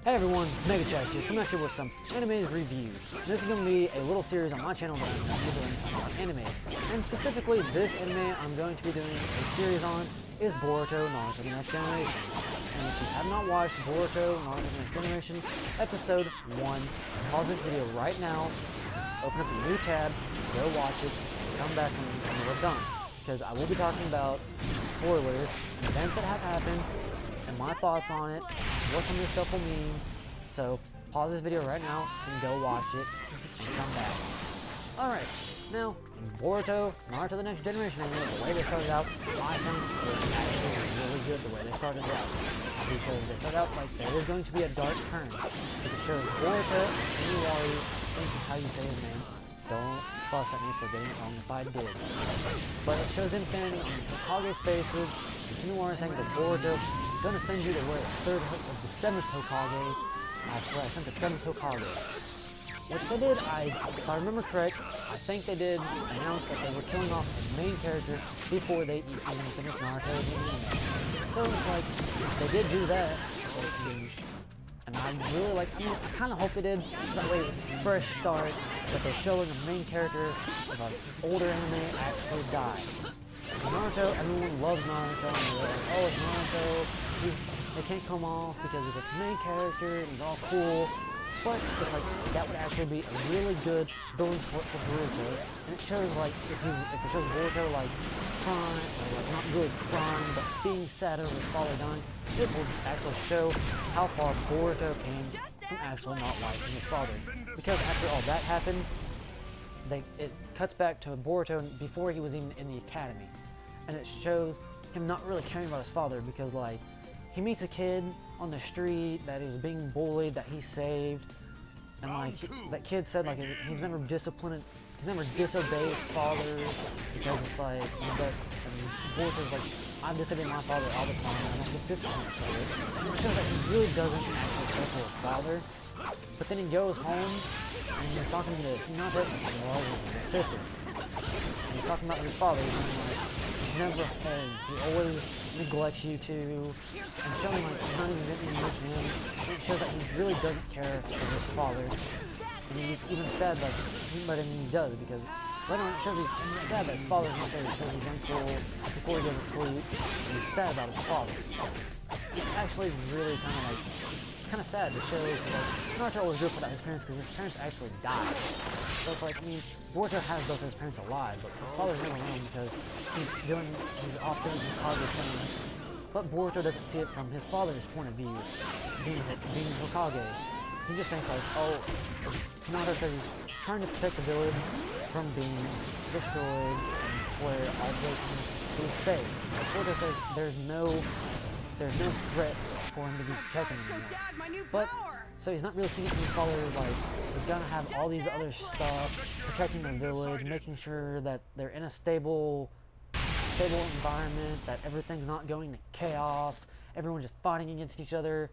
Hey everyone, Mega Chat here, coming at you with some anime reviews. This is going to be a little series on my channel that I'm going to be doing about anime. And specifically, this anime I'm going to be doing a series on is Boruto Naruto The Next Generation. And if you have not watched Boruto Naruto The Next Generation, episode 1, pause this video right now, open up a new tab, go watch it, come back when we're done. Because I will be talking about spoilers, and events that have happened, and my thoughts on it, what some of this stuff will mean. So pause this video right now and go watch it and come back. Alright, now Boruto, Naruto The Next Generation anime, the way they started out, I think was actually really good the way they started out. Because they started out like there is going to be a dark turn. It shows Boruto, Inuari, I think is how you say his name. Don't fuss at me for getting it wrong if I did. But it shows him standing on Hokage's faces, and Inuari saying that Boruto gonna send you to where the seventh Hokage. I swear, I sent the seventh Hokage. Which they did, if I remember correct, I think they did announce that they were killing off the main character before they even finished Naruto. So it's like, they did do that. And I really like, I kind of hope they did, that way it's a fresh start, that they're showing the main character of an older anime actually die. Naruto, everyone loves Naruto, and they're like, oh, it's Naruto, they can't come off because it's the main character, and it's all cool, but it's like, that would actually be a really good building for Boruto, and it shows, like, if it shows Boruto, like, crying, or, like, not really crying, but being sad over his father dying, it will actually show how far Boruto came from actually not liking his father, because after all that happened, it cuts back to Boruto before he was even in the academy, and it shows him not really caring about his father because, like, he meets a kid on the street that he was being bullied, that he saved, and like that kid said like he's never disciplined, he's never disobeyed his father because it's like, and Boruto's like, I've disobeyed my father all the time, I don't get disciplined for it. And it shows that he really doesn't actually care for his father, but then he goes home and he's talking to his sister, and he's talking about his father, and he's never home, he always neglects you two, and showing like he's not even getting much in him. It shows that he really doesn't care for his father, and he's even sad like, but I mean he does, because later on it shows he's sad that his father's not there, because he's uncool before he goes to sleep, and he's sad about his father. It's actually really kind of sad to show like Naruto was good without his parents because his parents actually died. So it's like, I mean, Boruto has both his parents alive, but his father's never around because he's off doing his Hokage thing. But Boruto doesn't see it from his father's point of view, being Hokage. He just thinks like, oh, Naruto says he's trying to protect the village from being destroyed and where all those things be safe. But Boruto says there's no threat for him to be protecting anymore. But so he's not really seeing it from his father, like he's gonna have all these other stuff, protecting the village, making sure that they're in a stable environment, that everything's not going to chaos, everyone's just fighting against each other.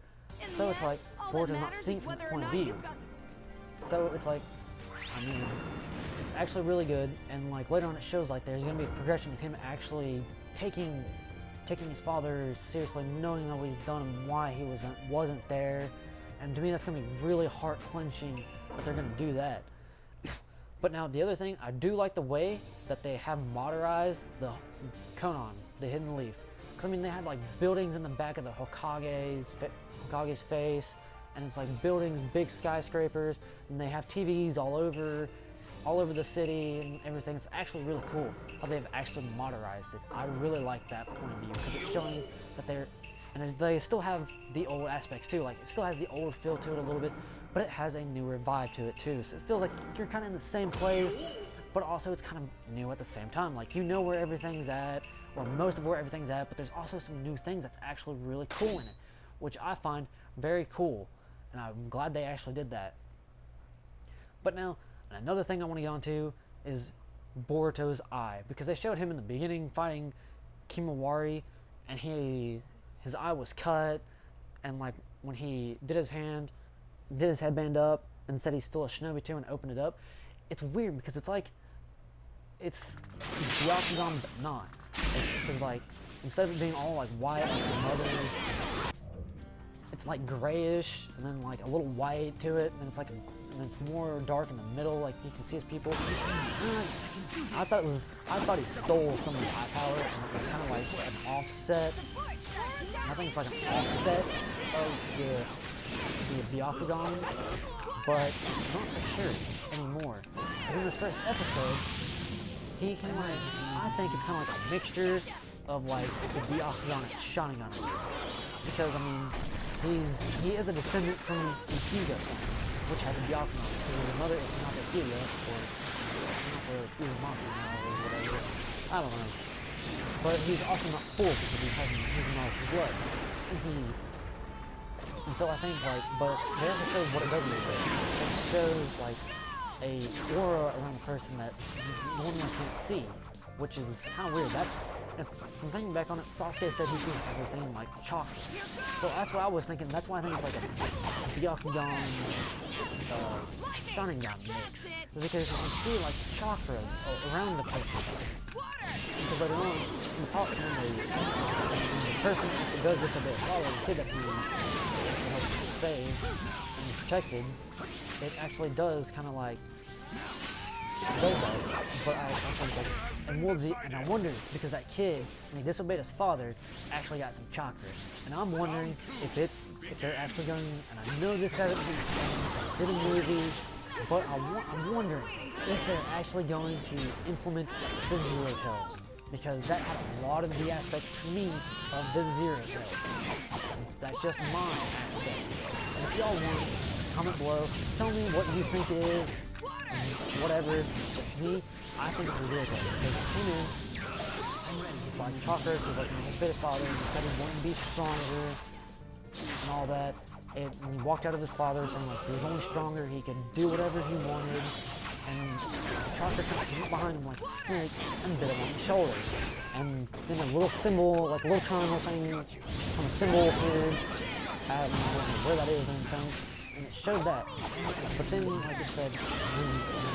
So it's like Boruto's not seeing it from his point of view. So it's like, I mean, it's actually really good, and like later on it shows like there's gonna be a progression of him actually taking his father seriously, knowing what he's done and why he wasn't there. And to me that's going to be really heart-clenching that they're going to do that. But now the other thing, I do like the way that they have modernized the Konan, the Hidden Leaf. Because I mean they have like buildings in the back of the Hokage's face, and it's like buildings, big skyscrapers, and they have TVs all over the city and everything. It's actually really cool how they've actually modernized it. I really like that point of view because it's showing that they still have the old aspects too, like it still has the old feel to it a little bit, but it has a newer vibe to it too, so it feels like you're kind of in the same place, but also it's kind of new at the same time. Like, you know where everything's at, or most of where everything's at, but there's also some new things that's actually really cool in it, which I find very cool, and I'm glad they actually did that. But now, another thing I want to get onto is Boruto's eye, because they showed him in the beginning fighting Kimawari, and his eye was cut, and like when he did his headband up and said he's still a shinobi too and opened it up, it's weird because it's like it's Byakugan but not. It's like instead of being all like white like the mother, it's like grayish, and then like a little white to it, and it's like and it's more dark in the middle, like you can see his pupils. I thought he stole some of the eye power, and it was kind of like an offset. I think it's like an offset of the Byakugan, but I'm not for sure anymore. But in this first episode, he can like, I think it's kind of like a mixture of like the Byakugan and Sharingan, because I mean, he is a descendant from the Hyuga, which has a Byakugan. So his mother is not the Hyuga, or not the Uzumaki or whatever. I don't know. But he's also not full because he hasn't used all his blood. And so I think like, but they also shows what it does a little bit. It shows like a aura around a person that you normally can't see, which is kind of weird. That's, from thinking back on it, Sasuke said he sees everything like chakra. So that's what I was thinking. That's why I think it's like a Byakugan Sharingan mix. Because you can see like chakra around the person. Because later on, in the person that does this a bit, the kid that he saved and protected, it actually does kind of like does that. But I think like, and I wonder, because that kid, when he disobeyed his father, actually got some chakra. And I'm wondering if they're actually going, and I know this hasn't been in the movie, but I'm wondering if they're actually going to implement the Zero Tails. Because that had a lot of the aspects to me of the Zero Tails. That's just my aspect. And if y'all want, comment below, tell me what you think it is, and whatever. But to me, I think it's the Zero Tails. Because it came in, it's like chakra, because like he disobeyed his father, and he said he wanted to be stronger, and all that. And he walked out of his father saying like he was only stronger, he could do whatever he wanted. And the chakra kind of went behind him like a snake and bit him on the shoulder. And then a little symbol, like a little triangle thing, on a symbol appeared. I don't know where that is or anything. And it showed that. But then, like I said, he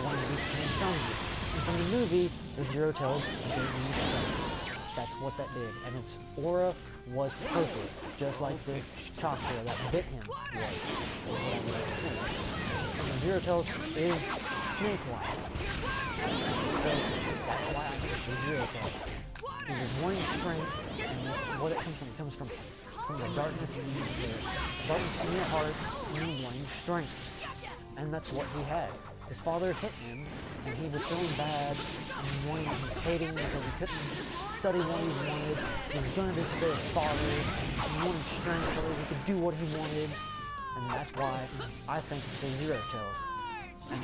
wanted to be stronger. And from the movie, the Zero Tails gave him strength. That's what that did. And its aura was perfect, just like this chakra that bit him was. And the Zero Tails is snake-like. So that's why I think it's the Zero Tails. He was wanting strength, and what it comes from the darkness in your heart, and wanting strength. And that's what he had. His father hit him, and he was feeling bad, and hating because he couldn't study what he wanted. He was going to disobey his father, and he wanted strength so that he could do what he wanted. And that's why I think it's the Zero Tails. And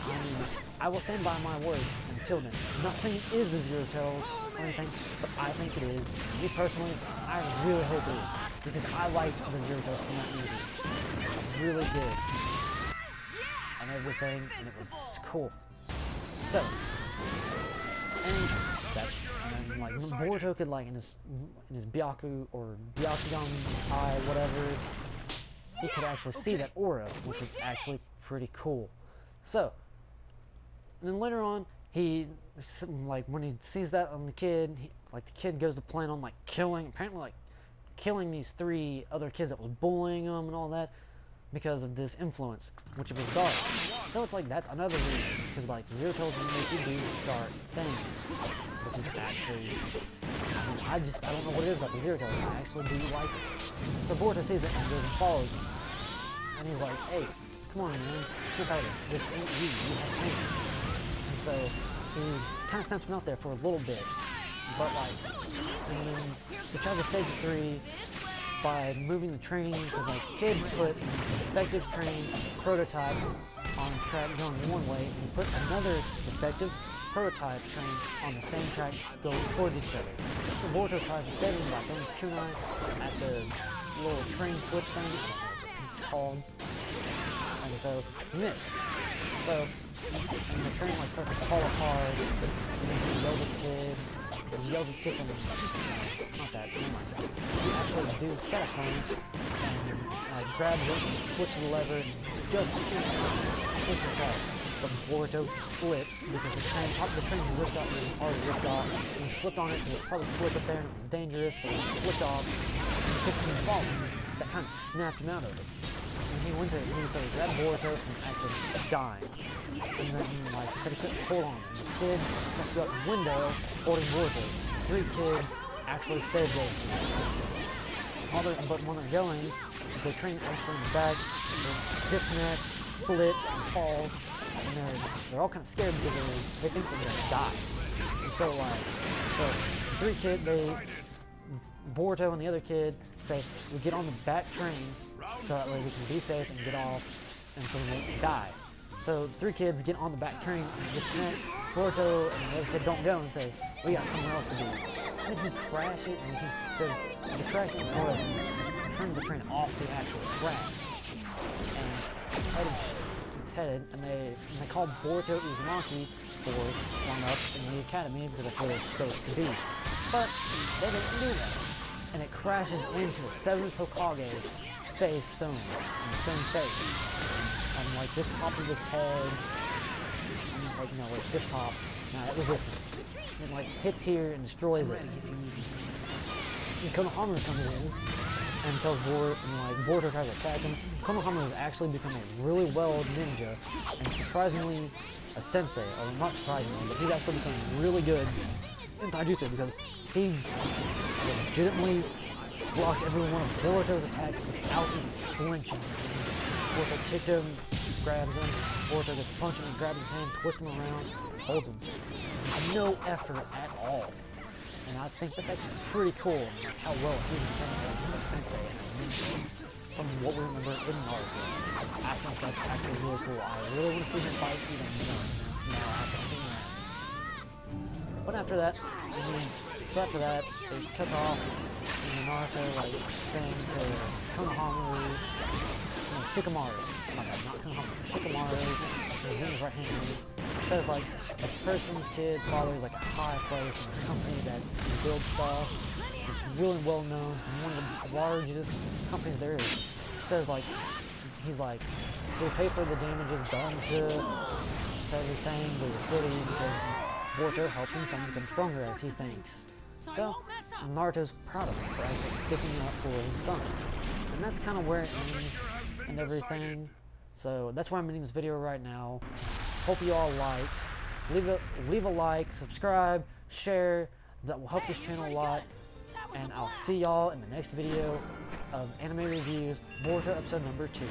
I will stand by my word until then. Nothing is the Zero Tails or anything, but I think it is. Me personally, I really hope it is. Because I liked the Zero Tails from that movie. I really did. And everything, and it was cool. So, and then like Boruto could like in his Byaku or Byakugan eye, whatever, he could actually see that aura, which is actually pretty cool. So, and then later on, he, like, when he sees that on the kid, like, the kid goes to plan on, like, apparently, like, killing these 3 other kids that was bullying him and all that, because of this influence, which was dark. So it's like, that's another reason, because, like, Zero Tails will make you do dark things, which is actually, I don't know what it is about the Zero Tails, I actually do like it. So Boruto sees it and goes and follows him, and he's like, hey, come on, man, snap out of this. This ain't you have pain. And so he kind of snaps him out there for a little bit. But like, and then he tries to save the 3 by moving the train, because like the kid put a defective train prototype on track going one way, and he put another defective prototype train on the same track going towards each other. So Boruto tries to save him by throwing kunai at the little train switch thing, I don't know what it's called. And so, missed. So, and the train like starts to fall apart, and then he yells at the kid, and he yells at the kid from not that, never mind. He actually do skeleton, and like grabs it, switches the lever, just switches the car. But Boruto slips, because the train ripped off, and already ripped off, and he slipped on it, and it probably slipped up there, and it was dangerous, so he slipped off, and the kid came falling. that kind of snapped him out of it. And he went to grab Boruto from actually dying. And then, like, he said he couldn't hold on. And the kid stepped out the window holding Boruto. 3 kids actually saved those. But when they're going, the train actually in the back, disconnects, flips, and falls. And they're all kind of scared because they think they're going to die. And so, like, 3 kids, Boruto and the other kid say, we get on the back train so that way we can be safe and get off and so we won't die. So 3 kids get on the back train and disconnect. Boruto and the other kid don't go and say, we got somewhere else to be. And then he crash it and he says, the crash it more than turn the train off the actual crash. And it's headed and they call Boruto Uzumaki for one up in the academy because that's where they're supposed to be. But they didn't do that. And it crashes into the 7th Hokage's face stone, in the stone face. And like this top of his head, and like, you know, like this top, nah, it was different. It like hits here and destroys it. And Konohamaru comes in and tells Boruto tries to attack him. Konohamaru has actually become a really well ninja, and surprisingly a sensei, or not surprisingly, but he's actually become really good in taijutsu because he legitimately blocked every one of Boruto's attacks without even flinching. Boruto kicked him, grabs him, Boruto gets punched him, grabs his hand, twists him around, holds him. No effort at all. And I think that that's pretty cool, like how well he was trained as a sensei and a ninja from what we remember in Naruto. I think that's actually really cool. I really want to see him fight even more now after seeing that. But after that, they cut off, and Naruto, like, saying to Konohamaru, Shikamaru, my bad, not Konohamaru, Shikamaru, his right hand, says, like, a person's kid's father is, like, a high place in a company that builds stuff, it's really well known, and one of the largest companies there is. Says, like, he's like, we'll pay for the damages done to everything, to the city, because Boruto helped him become stronger as he thinks. So, Naruto's proud of him for actually sticking up for his son. And that's kind of where it ends and everything. So that's where I'm ending this video right now. Hope you all liked. Leave a like, subscribe, share. That will help this channel a lot. And I'll see y'all in the next video of anime reviews, Boruto episode number 2.